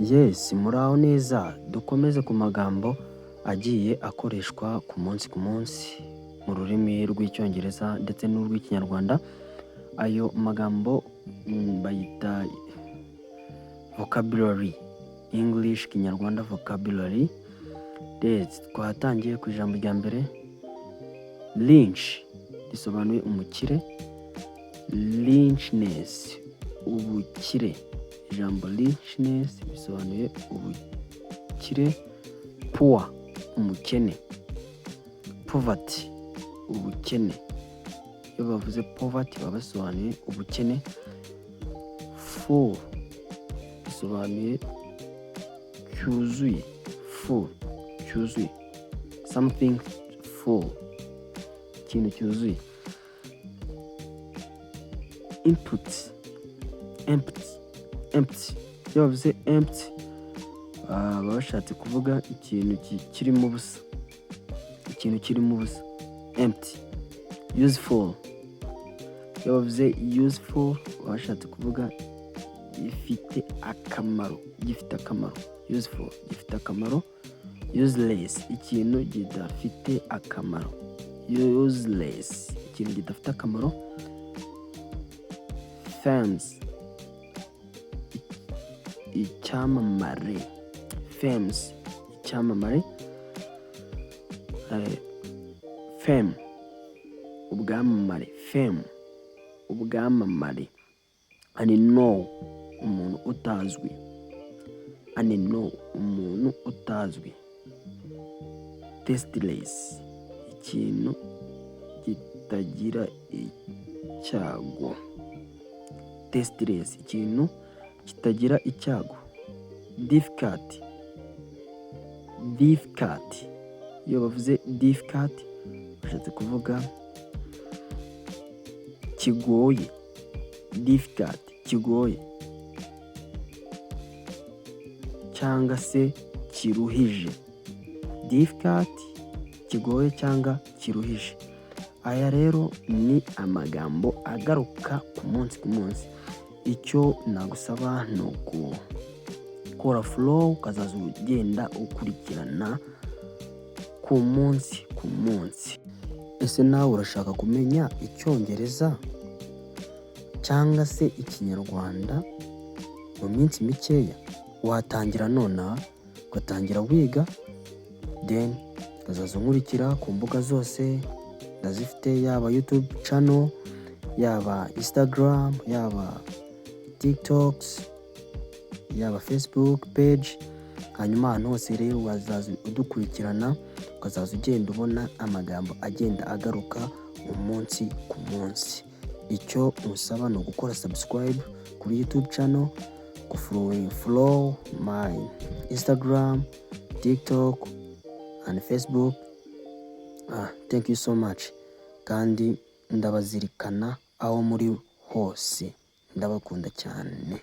Yes, muraho neza. Dukomeze ku magambo agiye akoreshwa ku munsi mu rurimi rw'icyongereza ndetse n'urw'ikinyarwanda. Ayo magambo bayita vocabulary, English kinyarwanda vocabulary. Twatangiye ku ijambo rya mbere, lynch risobanuye umukire. Lynchness, ubukire. Ijambo lynchness bisobanuye ubukire. Poor, umukene. Poverty, ubukene. Iyo bavuze poverty baba basobanuye ubukene. Full bisobanuye cyuzuye. Full, cyuzuye. Something full, ikintu cyuzuye. Input, empty. Iyo bavuze empty baba bashatse kuvuga ikintu kirimo ubusa. Empty. Useful, iyo bavuze useful baba bashatse kuvuga gifite akamaro. Useful, gifite akamaro. Useless, ikintu kidafite akamaro. Useless, ikintu kidafite akamaro. Famous, icyamamare. Famous, icyamamare. Fame, ubwamamare. Fame, ubwamamare. Unknown, umuntu utazwi. Umuntu utazwi. Tasteless, ikintu kitagira icyago. Tasteless, ikintu kitagira icyago. Difficult, iyo bavuze difficult bashatse kuvuga kigoye. Difficult, kigoye cyangwa se kiruhije. Difficult, kigoye cyangwa kiruhije. Aya rero ni amagambo agaruka ku munsi. Icyo nagusaba ni ukukora flow ukazaza ugenda ukurikirana ku munsi. Ese nawe urashaka kumenya icyongereza cyangwa se ikinyarwanda mu minsi mikeya? Watangira nonaha ugatangira wiga, then ukazaza unkurikira ku mbuga zose ndazifite, yaba YouTube channel, yaba Instagram, yaba TikTok, yaba Facebook page. Hanyuma ahantu hose rero wazaza udukurikirana ukazaza ugenda ubona amagambo agenda agaruka umunsi ku munsi. Icyo usaba ni ugukora subscribe kuri YouTube channel, follow my Instagram, TikTok and Facebook. Thank you so much. Kandi ndabazirikana aho muri hose. Ndabakunda cyane.